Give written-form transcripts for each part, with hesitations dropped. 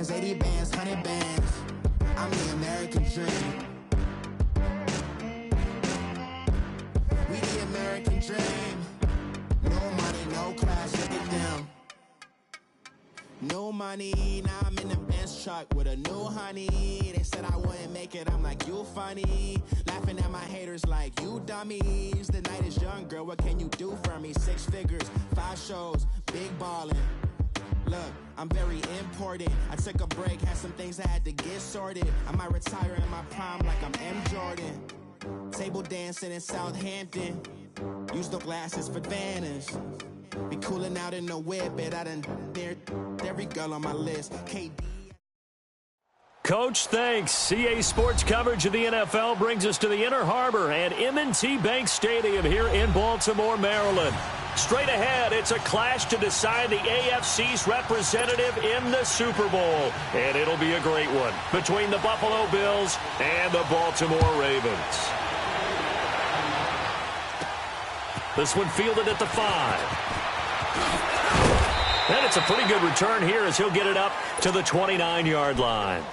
bands, 80 bands, 100 bands. I'm the American dream. We the American dream. No money, no class, look at them. No money, now I'm in the Benz truck with a new honey. They said I wouldn't make it, I'm like, you funny. Laughing at my haters like, you dummies. The night is young, girl, what can you do for me? 6 figures, 5 shows, big ballin'. Look, I'm very important. I took a break, had some things I had to get sorted. I might retire in my prime like I'm M. Jordan. Table dancing in Southampton. Use the glasses for advantage. Be cooling out in the whip, but I done dared every girl on my list. KD. Coach, thanks. CA Sports coverage of the NFL brings us to the Inner Harbor at M&T Bank Stadium here in Baltimore, Maryland. Straight ahead, it's a clash to decide the AFC's representative in the Super Bowl. And it'll be a great one between the Buffalo Bills and the Baltimore Ravens. This one fielded at the 5. And it's a pretty good return here as he'll get it up to the 29-yard line.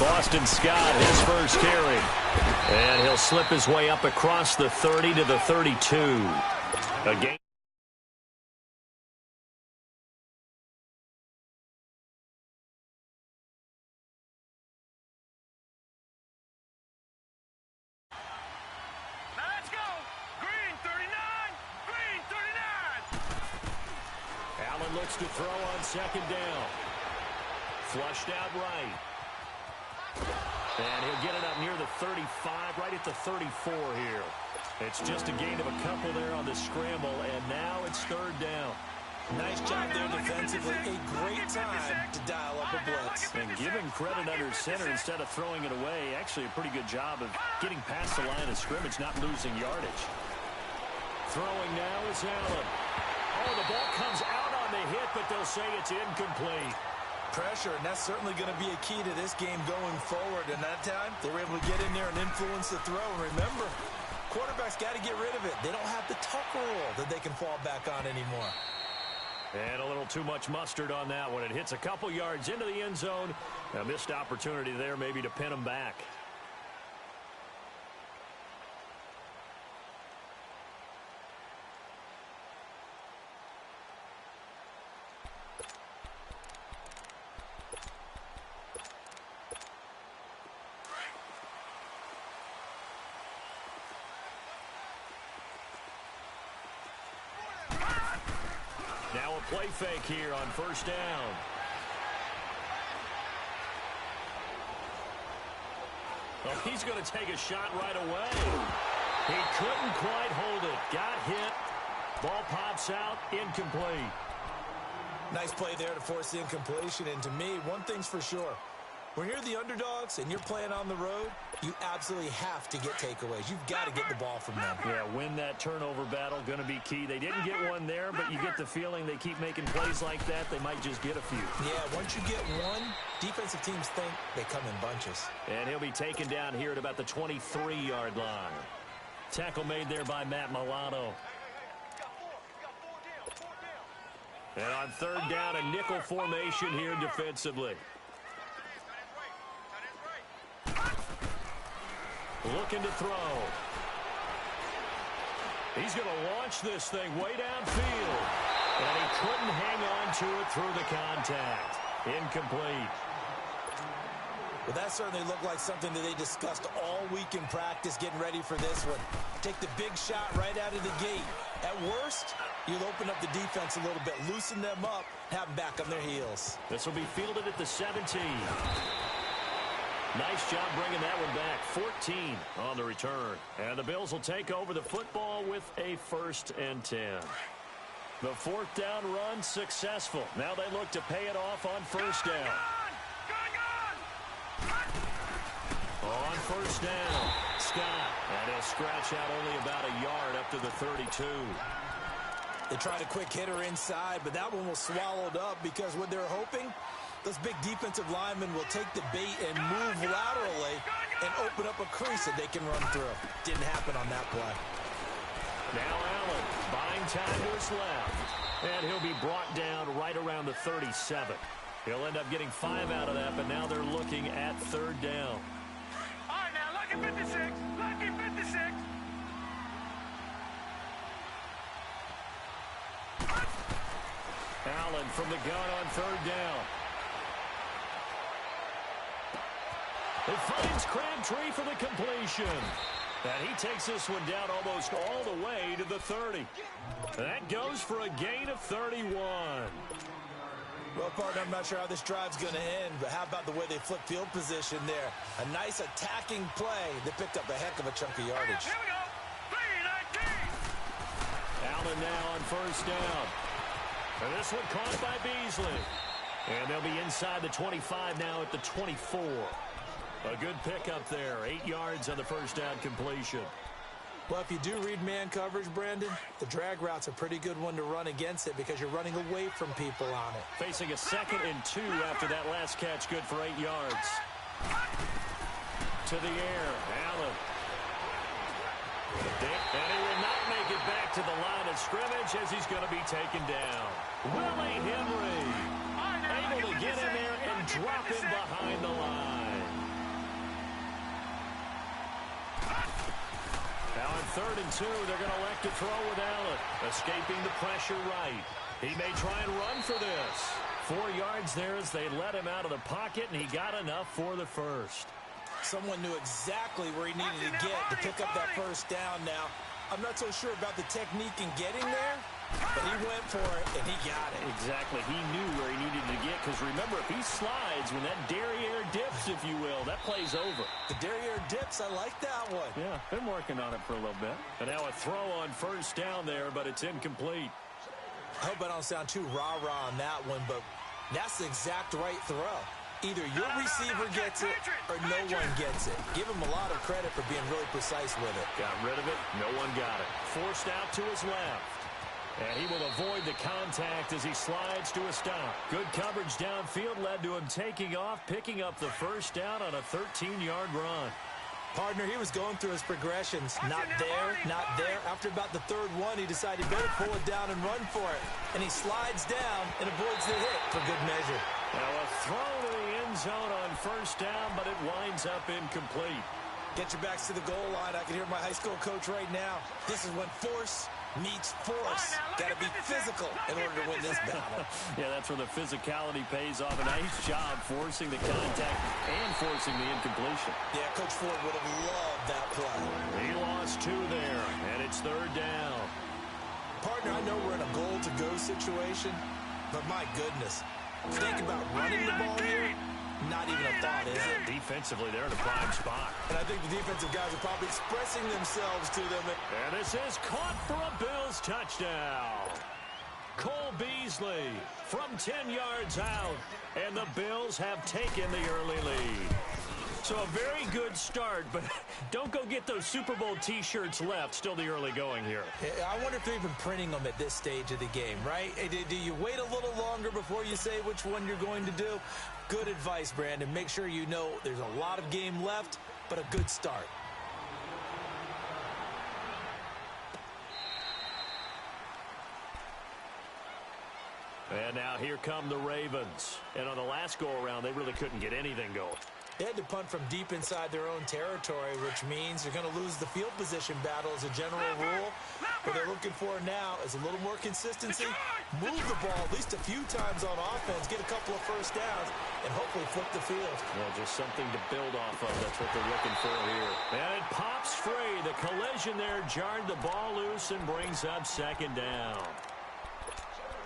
Boston Scott, his first carry. And he'll slip his way up across the 30 to the 32. Again. Let's go. Green 39. Green 39. Allen looks to throw on second down. Flushed out right. And he'll get it up near the 35, right at the 34 here. It's just a gain of a couple there on the scramble, and now it's third down. Nice job there defensively. A great time to dial up a blitz. And give him credit under center instead of throwing it away. Actually, a pretty good job of getting past the line of scrimmage, not losing yardage. Throwing now is Allen. Oh, the ball comes out on the hit, but they'll say it's incomplete. Pressure, and that's certainly going to be a key to this game going forward. And that time, they were able to get in there and influence the throw. And remember, quarterbacks got to get rid of it. They don't have the Tucker rule that they can fall back on anymore. And a little too much mustard on that one. It hits a couple yards into the end zone. A missed opportunity there maybe to pin them back. Now a play fake here on first down. Well, he's going to take a shot right away. He couldn't quite hold it. Got hit. Ball pops out. Incomplete. Nice play there to force the incompletion. And to me, one thing's for sure. When you're the underdogs and you're playing on the road, you absolutely have to get takeaways. You've got to get the ball from them. Yeah, win that turnover battle, going to be key. They didn't get one there, but you get the feeling they keep making plays like that, they might just get a few. Yeah, once you get one, defensive teams think they come in bunches. And he'll be taken down here at about the 23-yard line. Tackle made there by Matt Milano. And on third down, a nickel formation here defensively. Looking to throw. He's going to launch this thing way downfield. And he couldn't hang on to it through the contact. Incomplete. Well, that certainly looked like something that they discussed all week in practice, getting ready for this one. Take the big shot right out of the gate. At worst, you'll open up the defense a little bit, loosen them up, have them back on their heels. This will be fielded at the 17. Nice job bringing that one back. 14 on the return. And the Bills will take over the football with a 1st and 10. The 4th down run successful. Now they look to pay it off on first down. On first down, Scott. And he'll scratch out only about a yard up to the 32. They tried a quick hitter inside, but that one was swallowed up because what they're hoping, the Those big defensive linemen will take the bait and move laterally and open up a crease that they can run through. Didn't happen on that play. Now Allen buying time to his left. And he'll be brought down right around the 37. He'll end up getting 5 out of that, but now they're looking at third down. All right, now, lucky 56. Lucky 56. Allen from the gun on third down. It finds Crabtree for the completion. And he takes this one down almost all the way to the 30. That goes for a gain of 31. Well, partner, I'm not sure how this drive's going to end, but how about the way they flip field position there? A nice attacking play that picked up a heck of a chunk of yardage. Here we go. 3-19. Allen now on first down. And this one caught by Beasley. And they'll be inside the 25 now at the 24. A good pickup there. 8 yards on the first down completion. Well, if you do read man coverage, Brandon, the drag route's a pretty good one to run against it because you're running away from people on it. Facing a 2nd and 2 after that last catch, good for 8 yards. To the air, Allen. And he will not make it back to the line of scrimmage as he's going to be taken down. Willie Henry able to get in there and drop him behind the line. Now on 3rd and 2, they're going to elect to throw with Allen. Escaping the pressure right. He may try and run for this. 4 yards there as they let him out of the pocket, and he got enough for the first. Someone knew exactly where he needed to get to pick up that first down now. I'm not so sure about the technique in getting there, but he went for it, and he got it. Exactly. He knew where he needed to get, because remember, if he slides, when that derriere dips, if you will, that play's over. The derriere dips, I like that one. Yeah, been working on it for a little bit. And now a throw on first down there, but it's incomplete. I hope I don't sound too rah-rah on that one, but that's the exact right throw. Either your receiver gets it or no one gets it. Give him a lot of credit for being really precise with it. Got rid of it. No one got it. Forced out to his left. And he will avoid the contact as he slides to a stop. Good coverage downfield led to him taking off, picking up the first down on a 13-yard run. Partner, he was going through his progressions. Not there, not there. After about the 3rd one, he decided he better pull it down and run for it. And he slides down and avoids the hit for good measure. Now a throw to the end zone on first down, but it winds up incomplete. Get your backs to the goal line. I can hear my high school coach right now. This is when force meets force. Got to be physical in order to win this battle. Yeah, that's where the physicality pays off. A nice job forcing the contact and forcing the incompletion. Yeah, Coach Ford would have loved that play. He lost 2 there, and it's 3rd down. Partner, I know we're in a goal-to-go situation, but my goodness. Think about running the ball here. Not even a thought, is it? Defensively, they're in a prime spot. And I think the defensive guys are probably expressing themselves to them. And this is caught for a Bills touchdown. Cole Beasley from 10 yards out. And the Bills have taken the early lead. So a very good start, but don't go get those Super Bowl T-shirts left. Still the early going here. I wonder if they're even printing them at this stage of the game, right? Do you wait a little longer before you say which one you're going to do? Good advice, Brandon. Make sure you know there's a lot of game left, but a good start. And now here come the Ravens. And on the last go-around, they really couldn't get anything going. They had to punt from deep inside their own territory, which means they're going to lose the field position battle as a general rule. What they're looking for now is a little more consistency, move the ball at least a few times on offense, get a couple of first downs, and hopefully flip the field. Well, just something to build off of. That's what they're looking for here. And it pops free. The collision there jarred the ball loose and brings up 2nd down.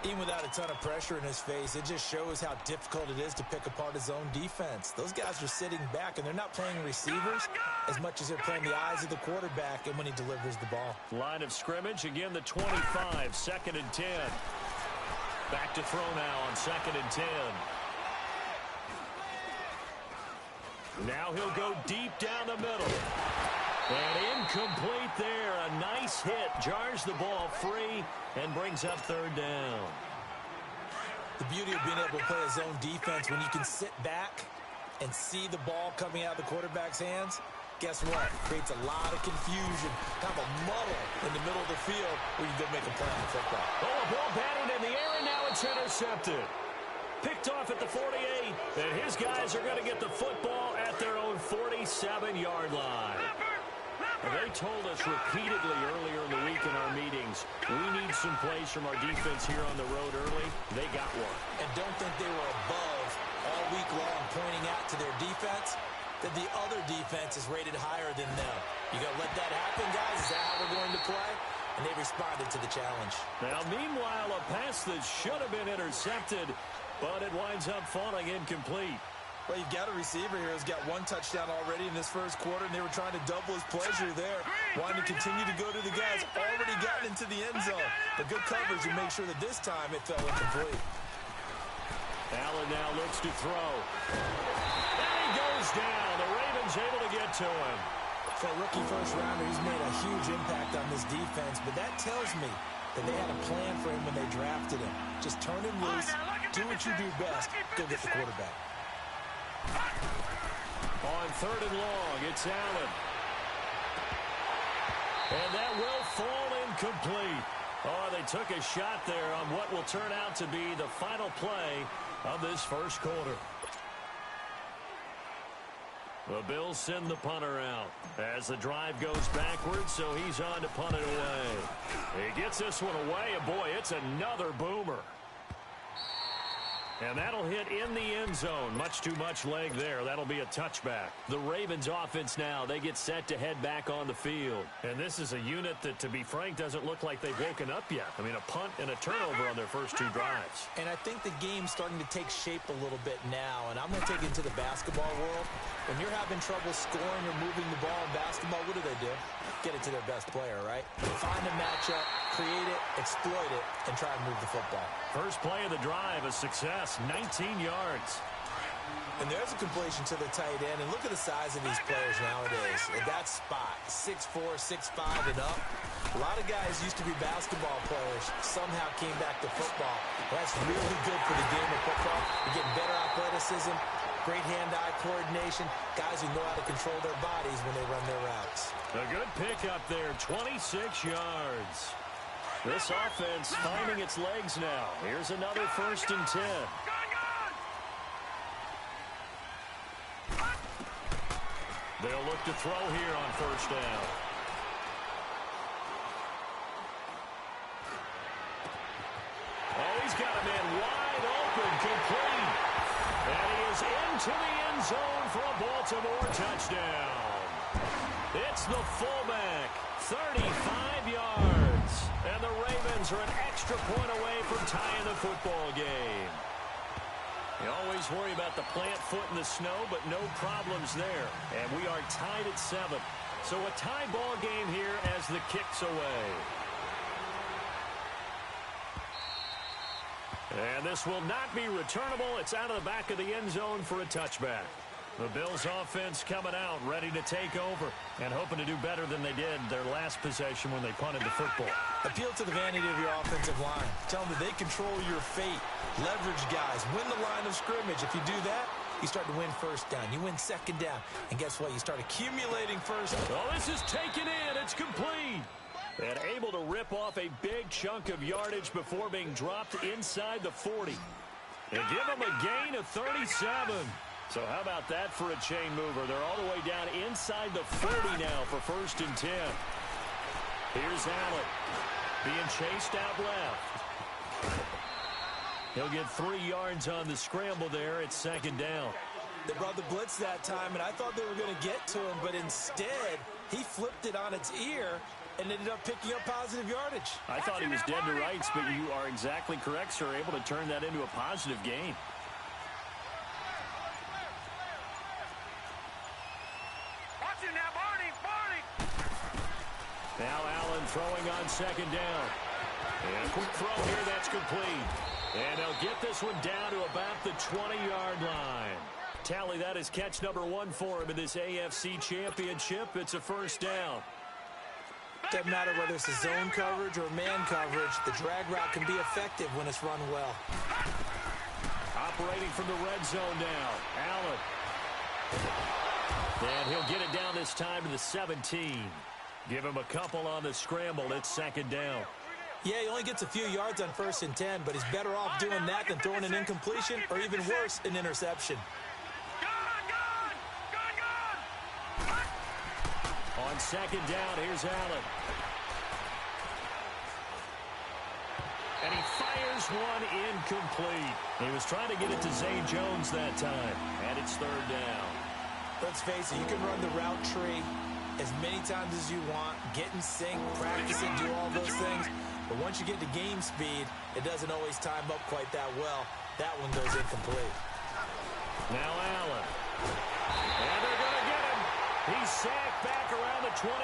Even without a ton of pressure in his face, it just shows how difficult it is to pick apart his own defense. Those guys are sitting back, and they're not playing receivers as much as they're playing the eyes of the quarterback and when he delivers the ball. Line of scrimmage, again the 25, 2nd and 10. Back to throw now on 2nd and 10. Now he'll go deep down the middle. And incomplete there. A nice hit. Jars the ball free and brings up 3rd down. The beauty of being able to play a zone defense when you can sit back and see the ball coming out of the quarterback's hands, guess what? Creates a lot of confusion, kind of a muddle in the middle of the field where you can go make a play on football. Oh, a ball batted in the air, and now it's intercepted. Picked off at the 48, and his guys are going to get the football at their own 47-yard line. They told us repeatedly earlier in the week in our meetings, we need some plays from our defense here on the road early. They got one. And don't think they were above all week long pointing out to their defense that the other defense is rated higher than them. You going to let that happen, guys? Is that how we're going to play? And they responded to the challenge. Now, meanwhile, a pass that should have been intercepted, but it winds up falling incomplete. Well, you've got a receiver here who's got one touchdown already in this first quarter, and they were trying to double his pleasure there, wanting to continue to go to the guys already gotten into the end zone. But good coverage to make sure that this time it fell incomplete. Allen now looks to throw. And he goes down. The Ravens able to get to him. For a rookie first rounder, he's made a huge impact on this defense, but that tells me that they had a plan for him when they drafted him. Just turn him loose, do what you do best, go get the quarterback. On 3rd and long, it's Allen. And that will fall incomplete. Oh, they took a shot there on what will turn out to be the final play of this first quarter. The Bills send the punter out as the drive goes backwards, so he's on to punt it away. He gets this one away, and boy, it's another boomer. And that'll hit in the end zone. Much too much leg there. That'll be a touchback. The Ravens offense now, they get set to head back on the field. And this is a unit that, to be frank, doesn't look like they've woken up yet. I mean, a punt and a turnover on their first two drives. And I think the game's starting to take shape a little bit now. And I'm going to take it into the basketball world. When you're having trouble scoring or moving the ball in basketball, what do? Get it to their best player, right? Find a matchup, create it, exploit it, and try and move the football. First play of the drive, a success, 19 yards. And there's a completion to the tight end. And look at the size of these players nowadays. At that spot, 6'4", 6'5", and up. A lot of guys used to be basketball players, somehow came back to football. That's really good for the game of football. You're getting better athleticism, great hand-eye coordination, guys who know how to control their bodies when they run their routes. A good pickup there, 26 yards. This offense finding its legs now. Here's another 1st and 10. They'll look to throw here on 1st down. Oh, he's got a man wide open, complete. And he is into the end zone for a Baltimore touchdown. It's the fullback, 35 yards. And the Ravens are an extra point away from tying the football game. You always worry about the plant foot in the snow, but no problems there. And we are tied at 7. So a tie ball game here as the kick's away. And this will not be returnable. It's out of the back of the end zone for a touchback. The Bills offense coming out, ready to take over, and hoping to do better than they did their last possession when they punted the football. Appeal to the vanity of your offensive line. Tell them that they control your fate. Leverage guys. Win the line of scrimmage. If you do that, you start to win 1st down. You win 2nd down. And guess what? You start accumulating first. Oh, this is taken in. It's complete. And able to rip off a big chunk of yardage before being dropped inside the 40. And give them a gain of 37. So how about that for a chain mover? They're all the way down inside the 40 now for 1st and 10. Here's Allen being chased out left. He'll get 3 yards on the scramble there at 2nd down. They brought the blitz that time, and I thought they were going to get to him, but instead he flipped it on its ear and ended up picking up positive yardage. I thought he was dead to rights, but you are exactly correct, sir. Able to turn that into a positive gain. Now Allen throwing on 2nd down. And a quick throw here, that's complete. And they'll get this one down to about the 20-yard line. Tally, that is catch number 1 for him in this AFC Championship. It's a 1st down. Doesn't matter whether it's a zone coverage or man coverage, the drag route can be effective when it's run well. operating from the red zone now. Allen. And he'll get it down this time to the 17. Give him a couple on the scramble. It's second down. Yeah, he only gets a few yards on 1st and 10, but he's better off doing that than throwing an incompletion or even worse, an interception. On second down, here's Allen. And he fires one incomplete. He was trying to get it to Zay Jones that time. And it's third down. Let's face it, you can run the route tree as many times as you want, get in sync, practice it, do all those things. But once you get to game speed, it doesn't always time up quite that well. That one goes incomplete. Now Allen. And they're going to get him. He's sacked back around the 28.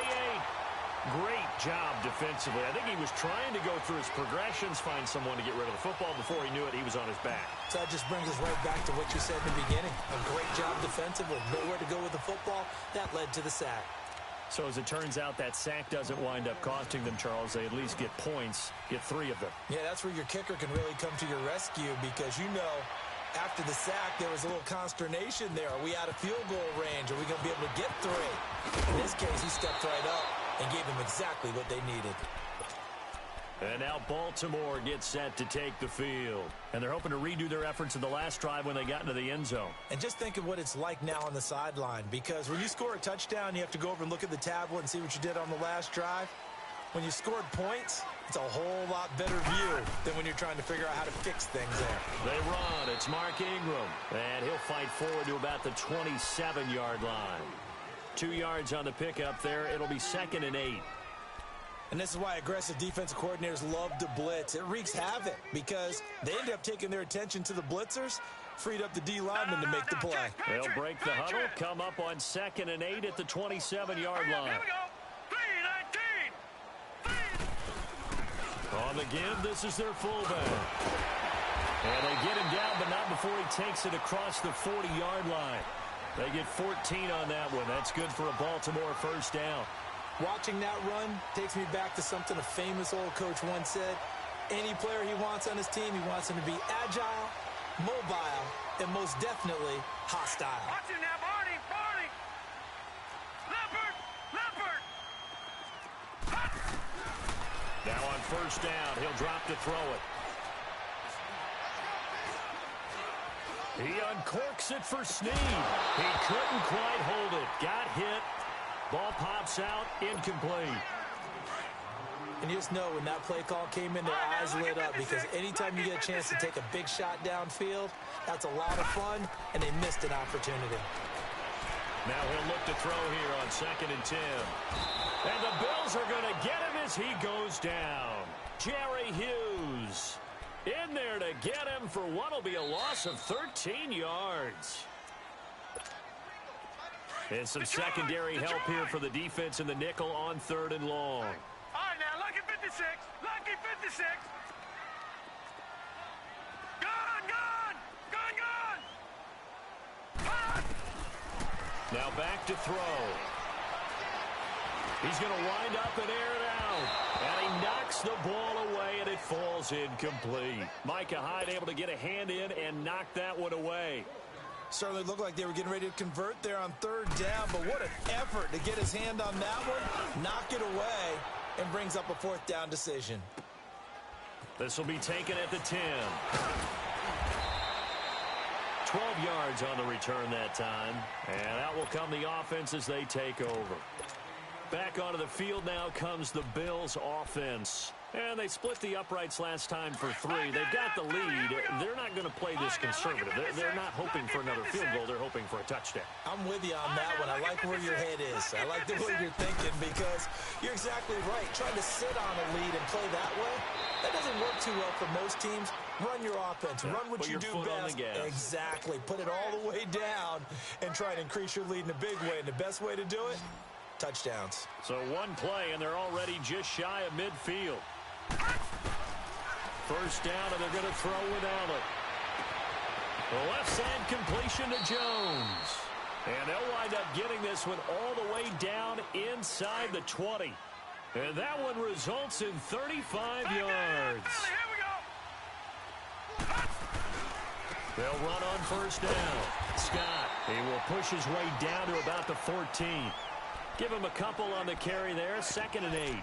Great job defensively. I think he was trying to go through his progressions, find someone to get rid of the football. Before he knew it, he was on his back. So that just brings us right back to what you said in the beginning. A great job defensively. Nowhere to go with the football. That led to the sack. So as it turns out, that sack doesn't wind up costing them, Charles. They at least get points, get 3 of them. Yeah, that's where your kicker can really come to your rescue because, you know, after the sack, there was a little consternation there. Are we out of field goal range? Are we going to be able to get 3? In this case, he stepped right up and gave them exactly what they needed. And now Baltimore gets set to take the field. And they're hoping to redo their efforts in the last drive when they got into the end zone. And just think of what it's like now on the sideline, because when you score a touchdown, you have to go over and look at the tablet and see what you did on the last drive. When you scored points, it's a whole lot better view than when you're trying to figure out how to fix things there. They run. It's Mark Ingram. And he'll fight forward to about the 27-yard line. 2 yards on the pickup there. It'll be 2nd and 8. And this is why aggressive defensive coordinators love to blitz. It wreaks havoc because they end up taking their attention to the blitzers, freed up the D lineman to make the play. They'll break the huddle, come up on 2nd and 8 at the 27-yard line. Here we go. 3-19. On the give, this is their fullback. And they get him down, but not before he takes it across the 40-yard line. They get 14 on that one. That's good for a Baltimore first down. Watching that run takes me back to something a famous old coach once said. Any player he wants on his team, he wants him to be agile, mobile, and most definitely hostile. Watch it now, Barney, Barney. Leopard, Leopard. Now on first down, he'll drop to throw it. He uncorks it for Snead. He couldn't quite hold it. Got hit. Ball pops out, incomplete. And you just know when that play call came in, their eyes lit up because anytime you get a chance to take a big shot downfield, that's a lot of fun, and they missed an opportunity. Now he'll look to throw here on 2nd and 10. And the Bills are going to get him as he goes down. Jerry Hughes in there to get him for what will be a loss of 13 yards. And some secondary help here for the defense in the nickel on 3rd and long. All right, now, lucky 56. Lucky 56. Gone. Now back to throw. He's going to wind up and air it out. And he knocks the ball away, and it falls incomplete. Micah Hyde able to get a hand in and knock that one away. Certainly looked like they were getting ready to convert there on 3rd down, but what an effort to get his hand on that one, knock it away, and brings up a 4th down decision. This will be taken at the 10. 12 yards on the return that time, and out will come the offense as they take over. Back onto the field now comes the Bills offense. And they split the uprights last time for 3. They've got the lead. They're not going to play this conservative. They're not hoping for another field goal. They're hoping for a touchdown. I'm with you on that one. I like where your head is. I like the way you're thinking because you're exactly right. Trying to sit on a lead and play that way, that doesn't work too well for most teams. Run your offense. Run what you do best. Exactly. Put it all the way down and try to increase your lead in a big way. And the best way to do it, touchdowns. So one play, and they're already just shy of midfield. First down, and they're going to throw with Allen. The left side completion to Jones. And they'll wind up getting this one all the way down inside the 20. And that one results in 35 yards. They'll run on first down. Scott, he will push his way down to about the 14. Give him a couple on the carry there, 2nd and 8.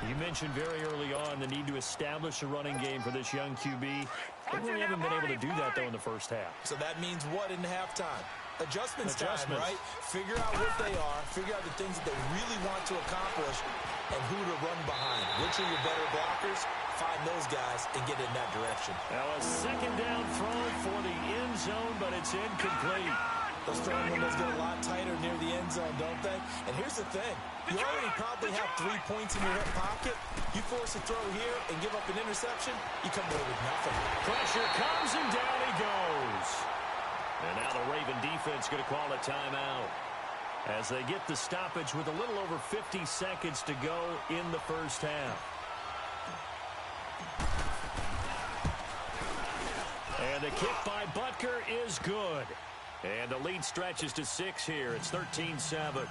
You mentioned very early on the need to establish a running game for this young QB. They really haven't been able to do that, though, in the first half. So that means what in halftime? Adjustments time, right? Figure out what they are, figure out the things that they really want to accomplish, and who to run behind. Which are your better blockers? Find those guys and get in that direction. Now a 2nd down throw for the end zone, but it's incomplete. Those throwing windows get a lot tighter near the end zone, don't they? And here's the thing. You already probably have 3 points in your hip pocket. You force a throw here and give up an interception, you come away with nothing. Pressure comes, and down he goes. And now the Raven defense going to call a timeout as they get the stoppage with a little over 50 seconds to go in the first half. And the kick by Butker is good. And the lead stretches to 6 here. It's 13-7.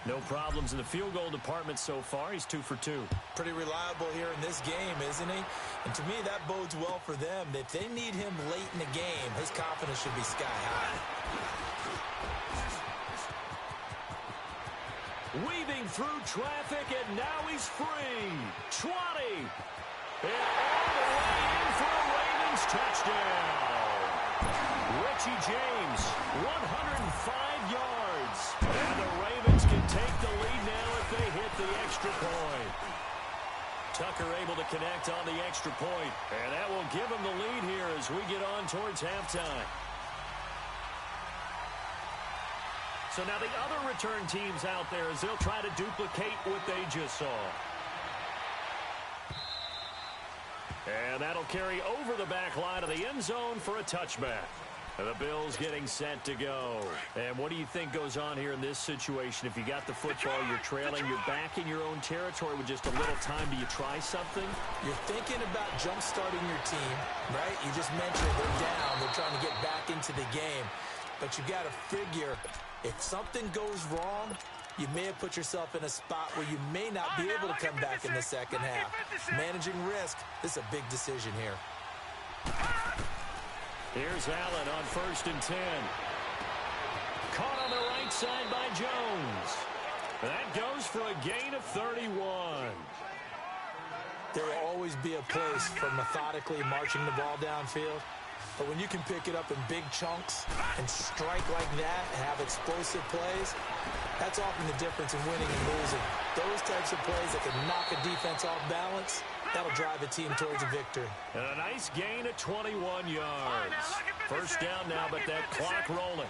No problems in the field goal department so far. He's 2 for 2. Pretty reliable here in this game, isn't he? And to me, that bodes well for them. If they need him late in the game, his confidence should be sky high. Weaving through traffic, and now he's free. 20. And all the way in for a Ravens touchdown. Richie James, 105 yards. And the Ravens can take the lead now if they hit the extra point. Tucker able to connect on the extra point. And that will give him the lead here as we get on towards halftime. So now the other return teams out there as they'll try to duplicate what they just saw. And that'll carry over the back line of the end zone for a touchback. And the Bills getting set to go. And what do you think goes on here in this situation? If you got the football, you're trailing, you're back in your own territory with just a little time. Do you try something? You're thinking about jump-starting your team, right? You just mentioned they're down. They're trying to get back into the game. But you got to figure, if something goes wrong, you may have put yourself in a spot where you may not be able to come back in the second half. Managing risk, this is a big decision here. Here's Allen on 1st and 10. Caught on the right side by Jones. That goes for a gain of 31. There will always be a place for methodically marching the ball downfield. But when you can pick it up in big chunks and strike like that and have explosive plays, that's often the difference in winning and losing. Those types of plays that can knock a defense off balance, that'll drive a team towards a victory. And a nice gain of 21 yards. First down now, but that clock rolling.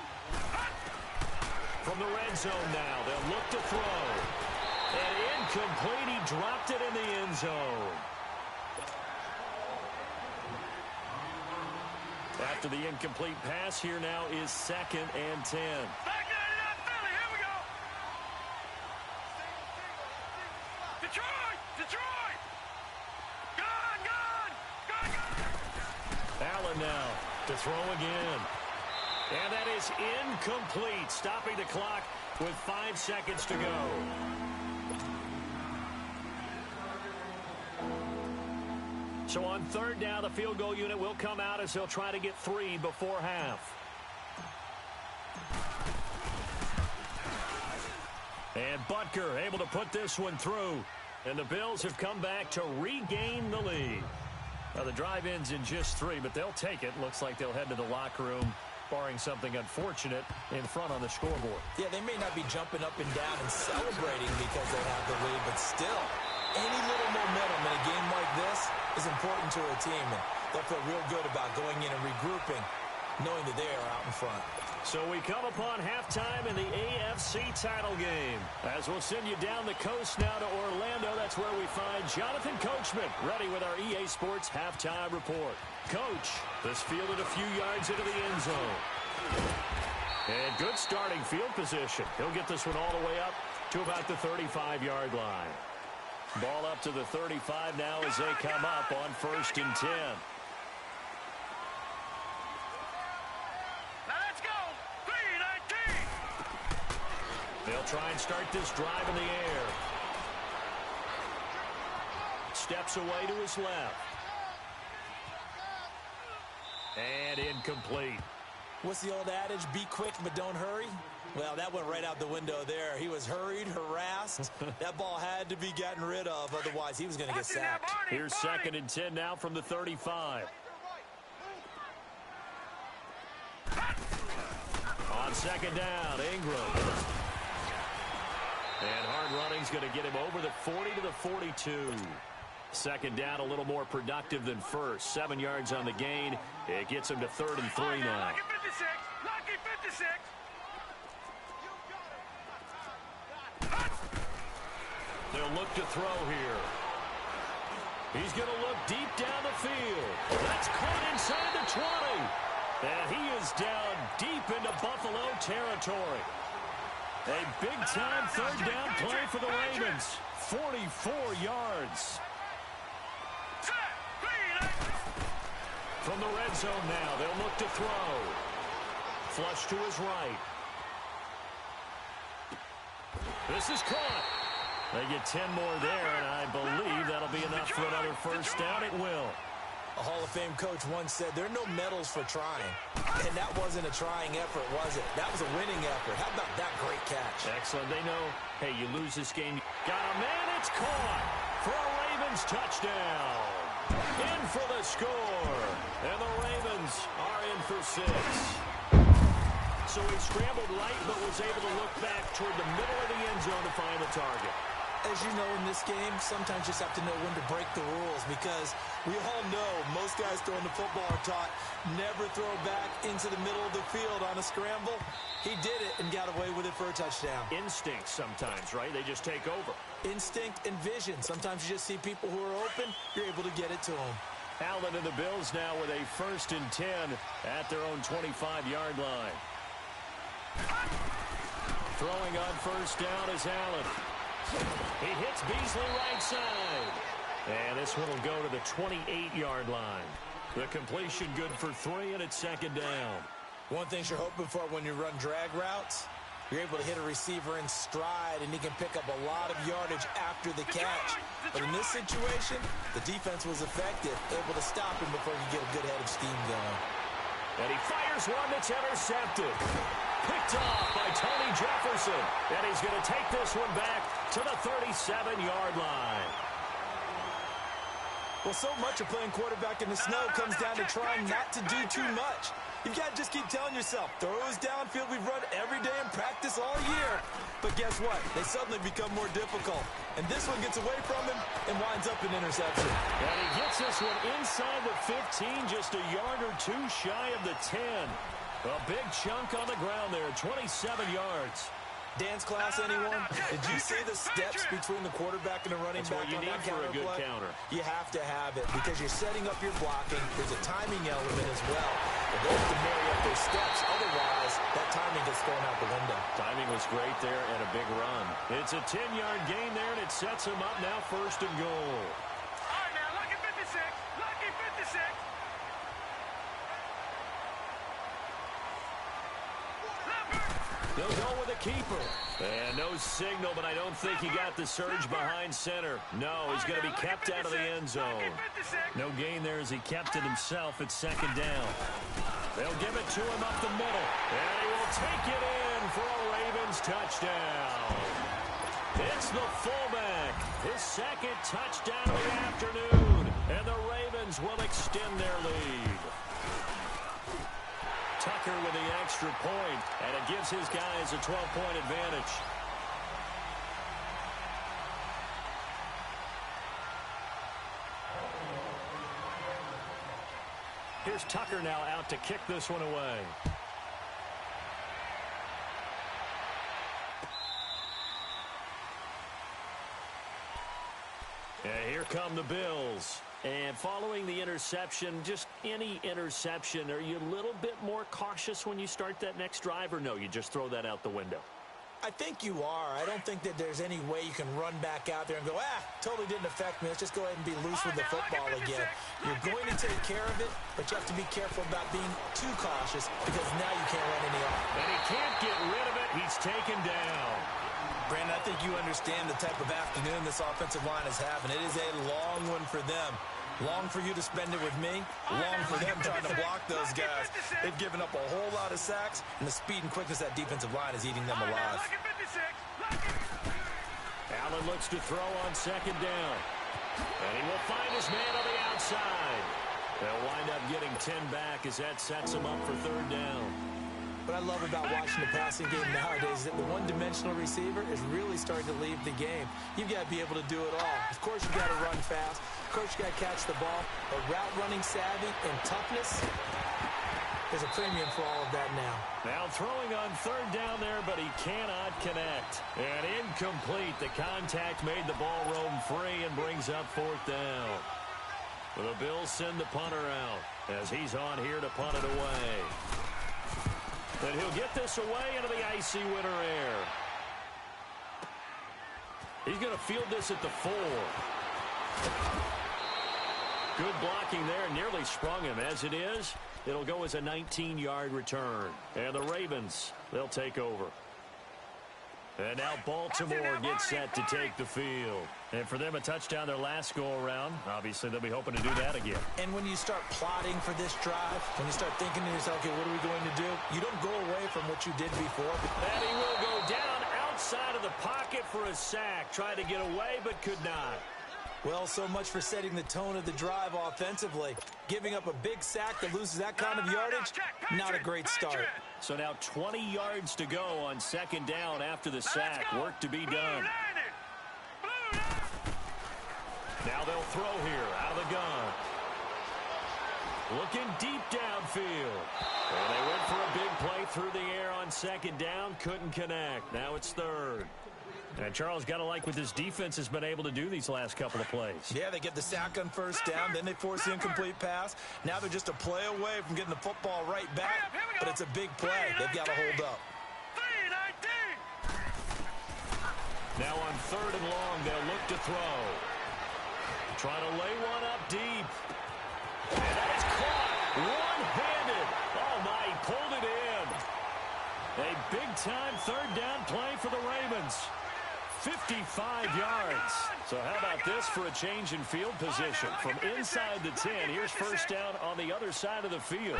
From the red zone now, they'll look to throw. And incomplete, he dropped it in the end zone. After the incomplete pass, here now is 2nd and 10. Back in that Philly. Here we go. Detroit! Detroit! Gone! Allen now to throw again. And that is incomplete, stopping the clock with 5 seconds to go. So on 3rd down, the field goal unit will come out as they'll try to get 3 before half. And Butker able to put this one through. And the Bills have come back to regain the lead. Now the drive ends in just 3, but they'll take it. Looks like they'll head to the locker room, barring something unfortunate, in front on the scoreboard. Yeah, they may not be jumping up and down and celebrating because they have the lead, but still, any little momentum in a game like this is important to a team. And they'll feel real good about going in and regrouping, knowing that they are out in front. So we come upon halftime in the AFC title game. As we'll send you down the coast now to Orlando, that's where we find Jonathan Coachman, ready with our EA Sports halftime report. Coach, this fielded a few yards into the end zone. And good starting field position. He'll get this one all the way up to about the 35-yard line. Ball up to the 35 now as they come up on 1st and 10. Let's go! 3-19! They'll try and start this drive in the air. Steps away to his left. And incomplete. What's the old adage? Be quick, but don't hurry. Well, that went right out the window there. He was hurried, harassed. That ball had to be gotten rid of. Otherwise, he was going to get sacked. Here's 2nd and 10 now from the 35. On 2nd down, Ingram. And hard running's going to get him over the 40 to the 42. 2nd down, a little more productive than first. 7 yards on the gain. It gets him to 3rd and 3 now. Lucky 56. Lucky 56. They'll look to throw here. He's going to look deep down the field. That's caught inside the 20. And he is down deep into Buffalo territory. A big-time 3rd down play for the Ravens. 44 yards. From the red zone now, they'll look to throw. Flush to his right. This is caught. They get 10 more there, and I believe that'll be enough for another 1st down. It will. A Hall of Fame coach once said, there are no medals for trying. And that wasn't a trying effort, was it? That was a winning effort. How about that great catch? Excellent. They know, hey, you lose this game. Got a man. It's caught for a Ravens touchdown. In for the score. And the Ravens are in for 6. So he scrambled right, but was able to look back toward the middle of the end zone to find the target. As you know, in this game, sometimes you just have to know when to break the rules, because we all know most guys throwing the football are taught never throw back into the middle of the field on a scramble. He did it and got away with it for a touchdown. Instinct sometimes, right? They just take over. Instinct and vision. Sometimes you just see people who are open, you're able to get it to them. Allen and the Bills now with a 1st and 10 at their own 25-yard line. Throwing on 1st down is Allen. He hits Beasley right side. And this one will go to the 28-yard line. The completion good for 3, and it's 2nd down. One thing you're hoping for when you run drag routes, you're able to hit a receiver in stride, and he can pick up a lot of yardage after the catch. But in this situation, the defense was effective, able to stop him before he could get a good head of steam going. And he fires one that's intercepted. Picked off by Tony Jefferson. And he's going to take this one back to the 37-yard line. Well, so much of playing quarterback in the snow comes down to trying not to do too much. You've got to just keep telling yourself, throws downfield we've run every day in practice all year. But guess what? They suddenly become more difficult. And this one gets away from him and winds up an interception. And he gets this one inside the 15, just a yard or 2 shy of the 10. A big chunk on the ground there, 27 yards. Dance class, anyone? Did you see the steps between the quarterback and the running back on that counter play? That's what you need for a good counter. You have to have it because you're setting up your blocking. There's a timing element as well. But they have to marry up their steps. Otherwise, that timing gets thrown out the window. Timing was great there and a big run. It's a 10-yard gain there, and it sets him up now 1st and goal. All right, now, lucky 56. Lucky 56. They'll go with a keeper. And no signal, but I don't think he got the surge behind center. No, he's going to be kept out of the end zone. No gain there as he kept it himself at 2nd down. They'll give it to him up the middle. And he will take it in for a Ravens touchdown. It's the fullback. His 2nd touchdown of the afternoon. And the Ravens will extend their lead. Tucker with the extra point, and it gives his guys a 12-point advantage. Here's Tucker now out to kick this one away. And here come the Bills. And following the interception, just any interception, are you a little bit more cautious when you start that next drive, or no, you just throw that out the window? I think you are. I don't think that there's any way you can run back out there and go, totally didn't affect me. Let's just go ahead and be loose with the football again. You're going to take care of it, but you have to be careful about being too cautious because now you can't run any off. And he can't get rid of it. He's taken down. Brandon, I think you understand the type of afternoon this offensive line is having. It is a long one for them. Long for you to spend it with me. Long for them trying to block those guys. They've given up a whole lot of sacks, and the speed and quickness of that defensive line is eating them alive. Allen looks to throw on second down. And he will find his man on the outside. They'll wind up getting 10 back as that sets him up for third down. What I love about watching the passing game nowadays is that the one-dimensional receiver is really starting to leave the game. You've got to be able to do it all. Of course, you've got to run fast. Of course, you've got to catch the ball. But route running savvy and toughness, there's a premium for all of that now. Now throwing on third down there, but he cannot connect. And incomplete. The contact made the ball roam free and brings up fourth down. The Bills send the punter out as he's on here to punt it away. And he'll get this away into the icy winter air. He's going to field this at the 4. Good blocking there, nearly sprung him. As it is, it'll go as a 19-yard return. And the Ravens, they'll take over. And now Baltimore gets set to take the field. And for them, a touchdown their last go-around. Obviously, they'll be hoping to do that again. And when you start plotting for this drive, when you start thinking to yourself, okay, what are we going to do? You don't go away from what you did before. And he will go down outside of the pocket for a sack. Tried to get away, but could not. Well, so much for setting the tone of the drive offensively. Giving up a big sack that loses that kind of yardage, not a great start. So now 20 yards to go on second down after the sack. Work to be done. Now they'll throw here out of the gun. Looking deep downfield. And they went for a big play through the air on second down. Couldn't connect. Now it's third. And Charles, got to like what this defense has been able to do these last couple of plays. Yeah, they get the sack on first down, then they force the incomplete pass. Now they're just a play away from getting the football right back, but it's a big play. They've got to hold up. Now on third and long, they'll look to throw. Trying to lay one up deep. And that is caught one-handed. Oh, my, he pulled it in. A big-time third down play for the Ravens. 55 yards. So how about this for a change in field position? From inside the 10, here's first down on the other side of the field.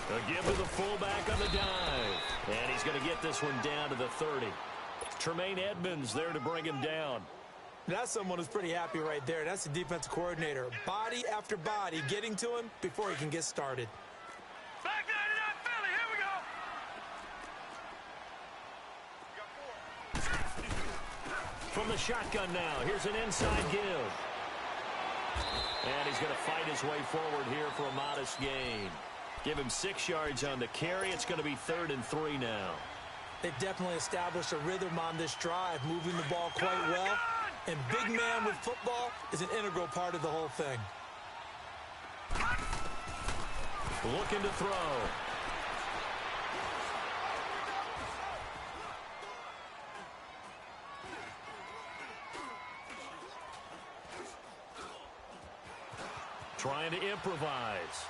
A give to the fullback on the dive. And he's going to get this one down to the 30. Tremaine Edmonds there to bring him down. That's someone who's pretty happy right there. That's the defensive coordinator. Body after body getting to him before he can get started. Back 99 Philly, here we go. From the shotgun now, here's an inside give. And he's going to fight his way forward here for a modest gain. Give him 6 yards on the carry. It's going to be 3rd and 3 now. They've definitely established a rhythm on this drive, moving the ball quite well. And big man with football is an integral part of the whole thing. Looking to throw. Trying to improvise.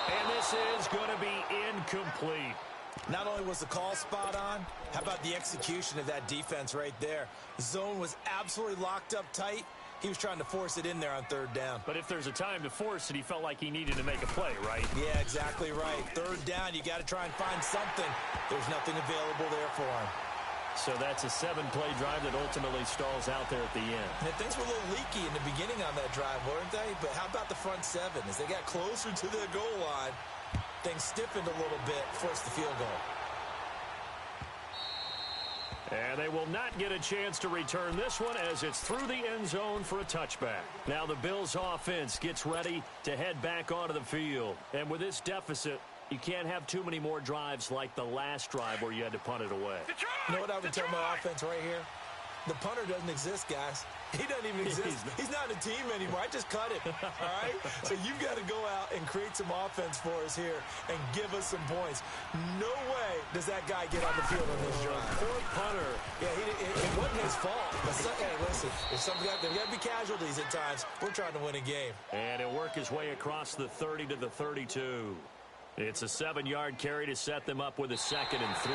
And this is going to be incomplete. Not only was the call spot on, how about the execution of that defense right there? The zone was absolutely locked up tight. He was trying to force it in there on third down. But if there's a time to force it, he felt like he needed to make a play, right? Yeah, exactly right. Third down, you got to try and find something. There's nothing available there for him. So that's a 7-play drive that ultimately stalls out there at the end. And things were a little leaky in the beginning on that drive, weren't they? But how about the front 7? As they got closer to the goal line, things stiffened a little bit, forced the field goal. And they will not get a chance to return this one as it's through the end zone for a touchback. Now the Bills offense gets ready to head back onto the field. And with this deficit, you can't have too many more drives like the last drive where you had to punt it away. You know what I would tell my offense right here? The punter doesn't exist, guys. He doesn't even exist. He's not a team anymore. I just cut him, all right? So you've got to go out and create some offense for us here and give us some points. No way does that guy get on the field on this drive. Poor punter. Yeah, it wasn't his fault. But hey, listen, there's got to be casualties at times. We're trying to win a game. And he'll work his way across the 30 to the 32. It's a 7-yard carry to set them up with a 2nd and 3.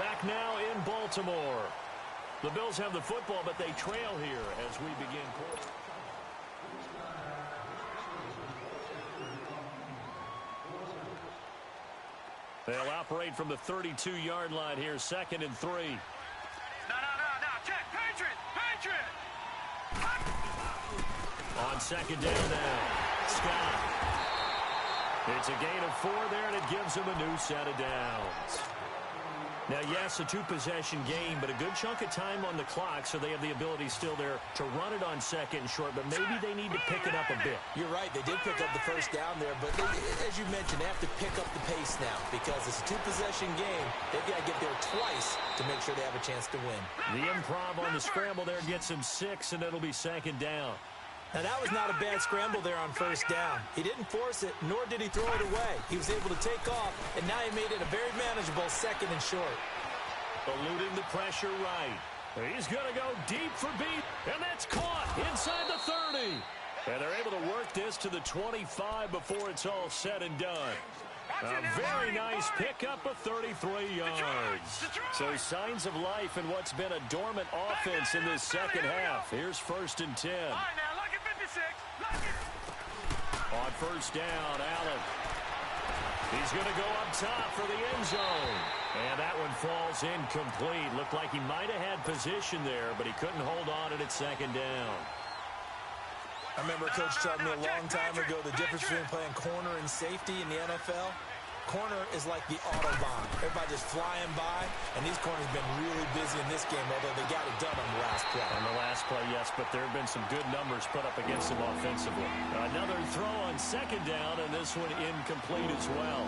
Back now in Baltimore. The Bills have the football, but they trail here as we begin quarter. They'll operate from the 32-yard line here, 2nd and 3. No. Check. Patriot. On 2nd down now, Scott. It's a gain of 4 there, and it gives him a new set of downs. Now, yes, a 2-possession game, but a good chunk of time on the clock, so they have the ability still there to run it on 2nd and short, but maybe they need to pick it up a bit. You're right. They did pick up the first down there, but as you mentioned, they have to pick up the pace now because it's a 2-possession game. They've got to get there twice to make sure they have a chance to win. The improv on the scramble there gets him 6, and it'll be 2nd down. Now, that was not a bad scramble there on first down. He didn't force it, nor did he throw it away. He was able to take off, and now he made it a very manageable 2nd and short. Eluding the pressure right. He's going to go deep for beat, and that's caught inside the 30. And they're able to work this to the 25 before it's all said and done. A very nice pickup of 33 yards. So signs of life in what's been a dormant offense in this second half. Here's 1st and 10. All right, now, look at 56. On first down, Allen. He's going to go up top for the end zone. And that one falls incomplete. Looked like he might have had position there, but he couldn't hold on it at 2nd down. I remember Coach telling me a long time ago the difference between playing corner and safety in the NFL. Corner is like the Autobahn. Everybody just flying by, and these corners have been really busy in this game, although they got it done on the last play. On the last play, yes, but there have been some good numbers put up against them offensively. Another throw on 2nd down, and this one incomplete as well.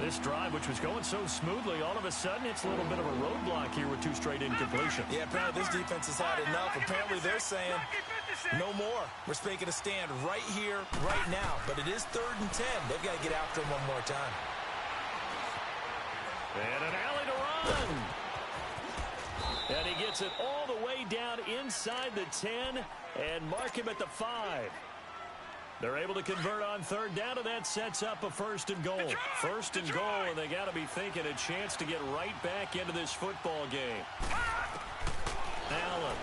This drive, which was going so smoothly, all of a sudden it's a little bit of a roadblock here with 2 straight incompletions. Yeah, apparently this defense has had enough. Apparently they're saying, no more. We're making a stand right here, right now. But it is 3rd and 10. They've got to get after him one more time. And an alley to run. And he gets it all the way down inside the 10 and mark him at the 5. They're able to convert on 3rd down, and that sets up a 1st and goal. 1st and goal, and they got to be thinking a chance to get right back into this football game. Allen.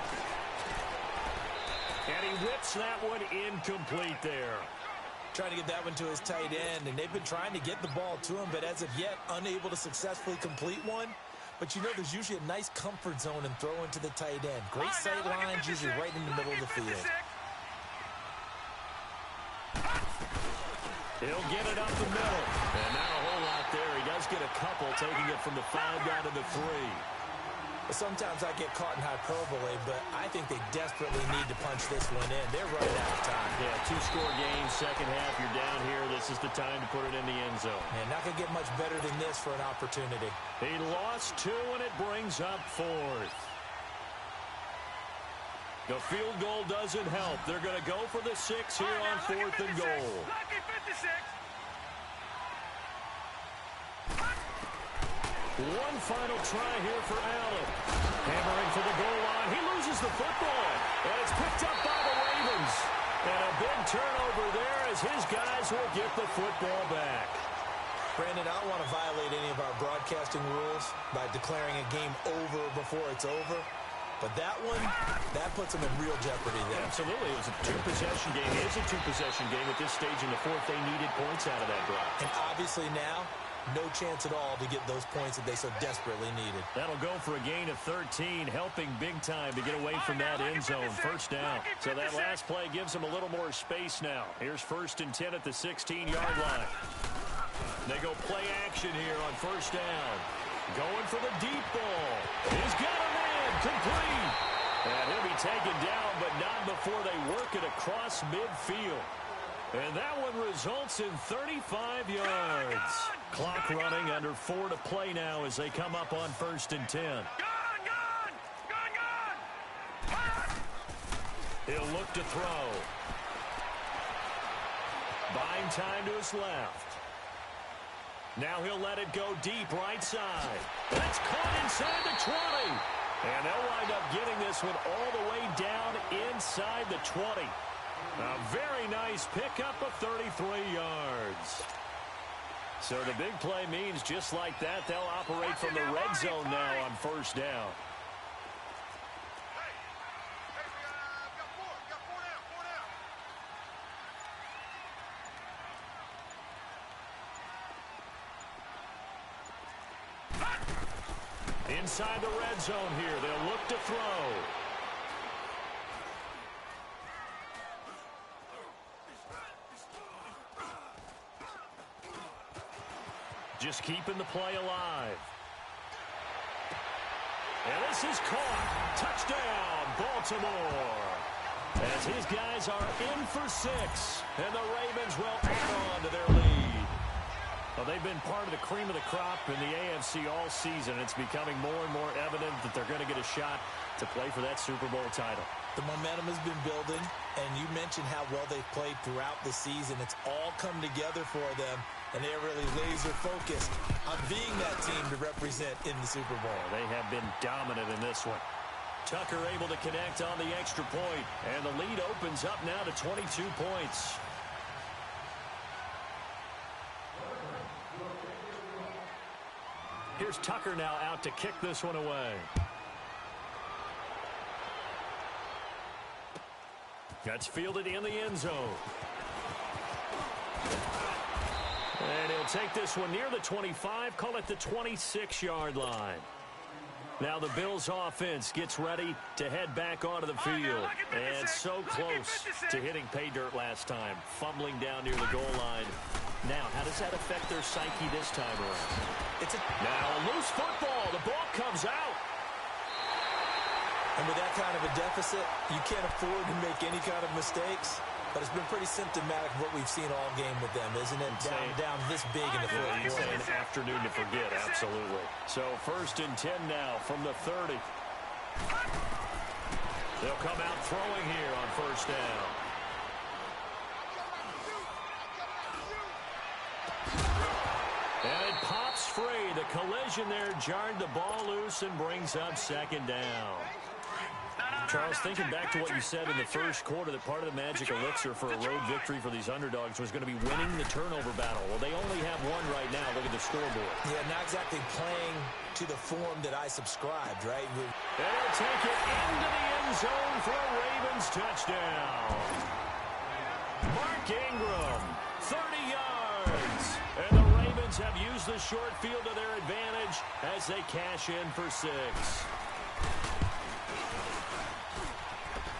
And he whips that one incomplete there. Trying to get that one to his tight end, and they've been trying to get the ball to him, but as of yet, unable to successfully complete one. But you know there's usually a nice comfort zone and throw into the tight end. Great sight lines, usually right in the middle of the field. He'll get it up the middle. And not a whole lot there. He does get a couple, taking it from the 5 down to the 3. Sometimes I get caught in hyperbole, but I think they desperately need to punch this one in. They're running out of time. Yeah, 2-score game, second half. You're down here. This is the time to put it in the end zone. And not going to get much better than this for an opportunity. He lost 2, and it brings up 4th. The field goal doesn't help. They're going to go for the 6 here on 4th and goal. Lucky 56. One final try here for Allen. Hammering for the goal line. He loses the football. And it's picked up by the Ravens. And a big turnover there as his guys will get the football back. Brandon, I don't want to violate any of our broadcasting rules by declaring a game over before it's over. But that one, that puts them in real jeopardy there. Absolutely. It was a 2-possession game. It is a 2-possession game at this stage in the 4th. They needed points out of that drive. And obviously now, no chance at all to get those points that they so desperately needed. That'll go for a gain of 13, helping big time to get away from that end zone. 1st down. So that last play gives them a little more space now. Here's 1st and 10 at the 16-yard line. They go play action here on 1st down. Going for the deep ball. He's got him in. Complete. And he'll be taken down, but not before they work it across midfield. And that one results in 35 yards. Clock running, under 4 to play now as they come up on 1st and 10. Gone! He'll look to throw. Buying time to his left. Now he'll let it go deep right side. That's caught inside the 20. And they'll wind up getting this one all the way down inside the 20. A very nice pickup of 33 yards. So the big play means just like that, they'll operate from the red zone now on first down. Inside the red zone here, they'll look to throw. Just keeping the play alive. And this is caught. Touchdown, Baltimore. As his guys are in for 6. And the Ravens will add on to their lead. Well, they've been part of the cream of the crop in the AFC all season. It's becoming more and more evident that they're going to get a shot to play for that Super Bowl title. The momentum has been building, and you mentioned how well they've played throughout the season. It's all come together for them, and they're really laser focused on being that team to represent in the Super Bowl. They have been dominant in this one. Tucker able to connect on the extra point, and the lead opens up now to 22 points. Here's Tucker now out to kick this one away. That's fielded in the end zone. And he'll take this one near the 25, call it the 26-yard line. Now the Bills offense gets ready to head back onto the field. And so close to hitting pay dirt last time, fumbling down near the goal line. Now, how does that affect their psyche this time around? Now a loose football. The ball comes out. And with that kind of a deficit, you can't afford to make any kind of mistakes. But it's been pretty symptomatic of what we've seen all game with them, isn't it? Down this big in the fourth quarter. An afternoon to forget, absolutely. So 1st and 10 now from the 30. They'll come out throwing here on first down. And it pops free. The collision there jarred the ball loose and brings up 2nd down. Charles, thinking back to what you said in the first quarter, that part of the magic elixir for a road victory for these underdogs was going to be winning the turnover battle. Well, they only have one right now. Look at the scoreboard. Yeah, not exactly playing to the form that I subscribed, right? They'll take it into the end zone for a Ravens touchdown. Mark Ingram, 30 yards. And the Ravens have used the short field to their advantage as they cash in for 6.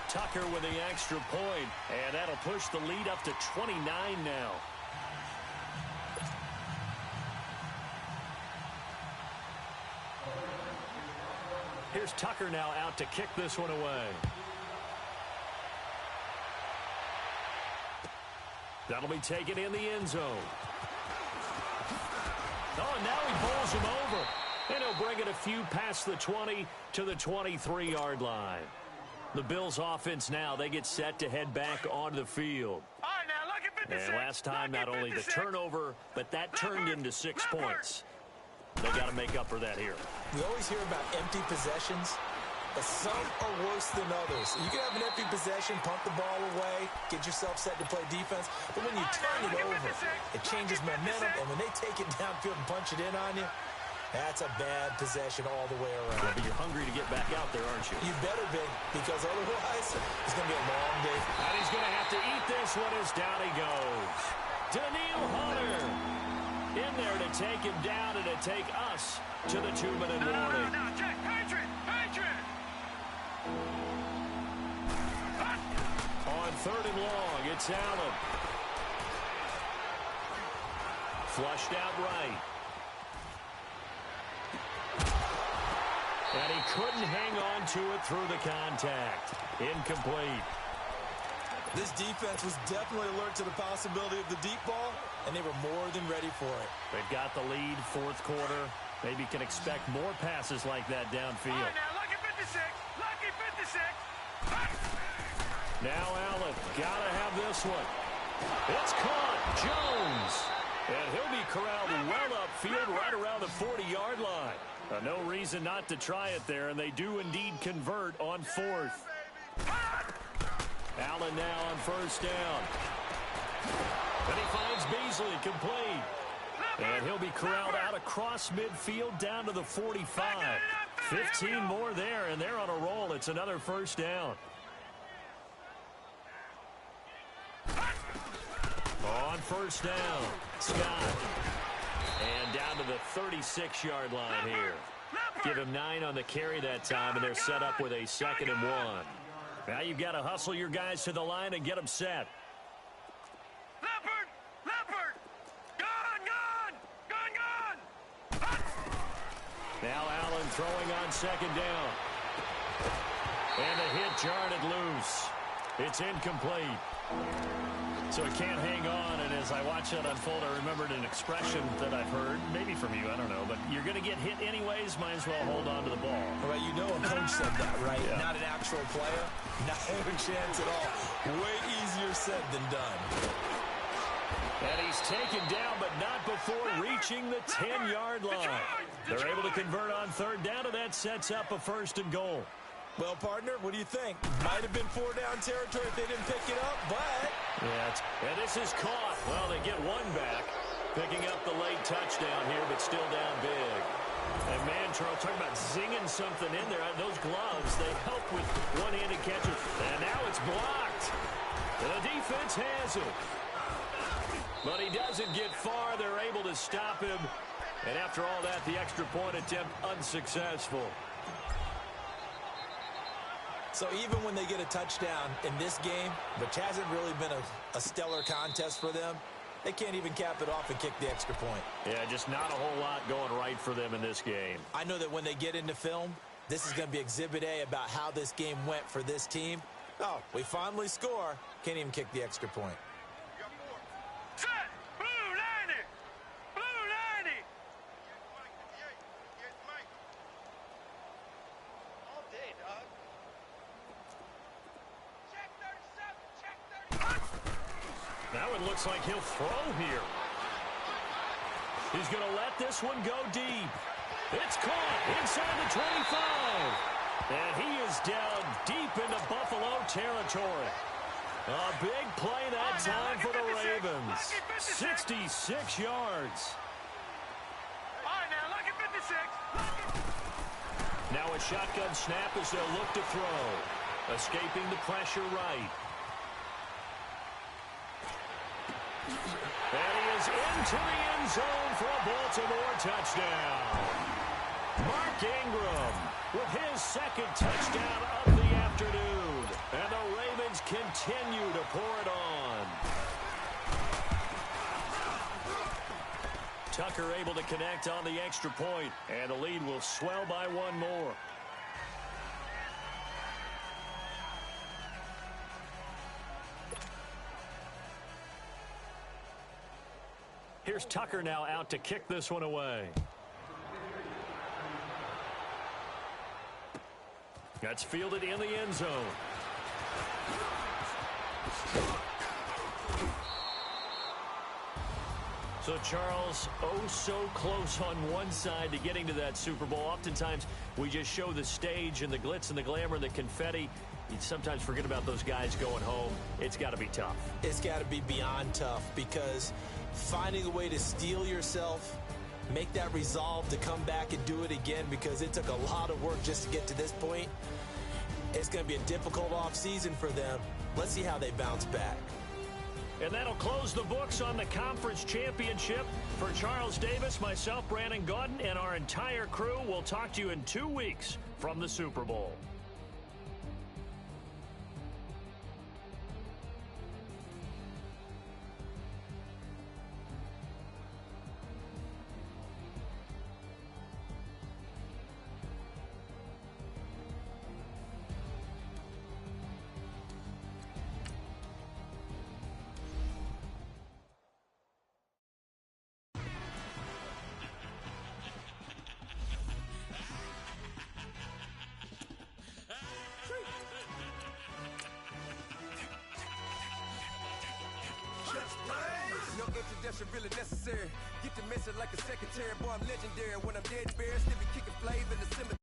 Tucker with the extra point, and that'll push the lead up to 29 now. Here's Tucker now out to kick this one away. That'll be taken in the end zone. Oh, and now he bowls him over. And he'll bring it a few past the 20 to the 23-yard line. The Bills offense now, they get set to head back onto the field. All right, now, look at 56. And last time, not only the turnover, but that turned into 6 points. They got to make up for that here. We always hear about empty possessions, but some are worse than others. You can have an empty possession, punt the ball away, get yourself set to play defense, but when you turn it over, it changes momentum, and when they take it downfield and punch it in on you, that's a bad possession all the way around. But you're hungry to get back out there, aren't you? You better be, because otherwise it's going to be a long day. And he's going to have to eat this one as down he goes. Danielle Hunter in there to take him down and to take us to the 2-minute warning. No, Jack, Patriot! On 3rd and long, it's Allen. Flushed out right. And he couldn't hang on to it through the contact. Incomplete. This defense was definitely alert to the possibility of the deep ball, and they were more than ready for it. They've got the lead, 4th quarter. Maybe can expect more passes like that downfield. All right, now, lucky 56. Lucky 56. Now Allen, gotta have this one. It's caught. Jones. And he'll be corralled well upfield right around the 40-yard line. No reason not to try it there, and they do indeed convert on 4th. Allen now on 1st down. And he finds Beasley complete. And he'll be corralled out across midfield down to the 45. 15 more there, and they're on a roll. It's another first down. On first down, Scott. And down to the 36-yard line here. Give him 9 on the carry that time, and they're set up with a 2nd and 1. Now you've got to hustle your guys to the line and get them set. Leopard! Leopard! Gone! Gone! Gone! Now Allen throwing on 2nd down. And the hit jarred it loose. It's incomplete. So it can't hang on, and as I watch that unfold, I remembered an expression that I've heard, maybe from you, I don't know, but you're going to get hit anyways, might as well hold on to the ball. Well, you know a coach said that, right? Yeah. Not an actual player. Not a chance at all. Way easier said than done. And he's taken down, but not before reaching the 10-yard line. They're able to convert on 3rd down, and that sets up a 1st and goal. Well, partner, what do you think? Might have been 4-down territory if they didn't pick it up, but... Yeah, and this is caught. Well, they get 1 back, picking up the late touchdown here, but still down big. And, man, Charles, talking about zinging something in there. Those gloves, they help with one-handed catches. And now it's blocked. And the defense has it. But he doesn't get far. They're able to stop him. And after all that, the extra point attempt unsuccessful. So even when they get a touchdown in this game, which hasn't really been a stellar contest for them, they can't even cap it off and kick the extra point. Yeah, just not a whole lot going right for them in this game. I know that when they get into film, this is going to be Exhibit A about how this game went for this team. Oh, we finally score. Can't even kick the extra point. Set! Blue 90! Blue 90! All day, dog. Check 37! Check 37! That one looks like he'll throw here. He's going to let this one go deep. It's caught inside the 25. And he is down deep into Buffalo territory. A big play that time for the Ravens. 66 yards. All right, now, look at 56. Now a shotgun snap as they'll look to throw. Escaping the pressure right. And he is into the end zone for a Baltimore touchdown. Mark Ingram with his 2nd touchdown of the afternoon. And the Ravens continue to pour it on. Tucker able to connect on the extra point, and the lead will swell by 1 more. Here's Tucker now out to kick this one away. That's fielded in the end zone. So, Charles, oh so close on one side to getting to that Super Bowl. Oftentimes, we just show the stage and the glitz and the glamour and the confetti. You sometimes forget about those guys going home. It's got to be tough. It's got to be beyond tough because finding a way to steel yourself, make that resolve to come back and do it again because it took a lot of work just to get to this point. It's going to be a difficult offseason for them. Let's see how they bounce back. And that'll close the books on the conference championship. For Charles Davis, myself, Brandon Gaudin, and our entire crew, we'll talk to you in 2 weeks from the Super Bowl. Really necessary. Get the message like a secretary. Boy, I'm legendary. When I'm dead, bear, still be kicking flavor in the cemetery.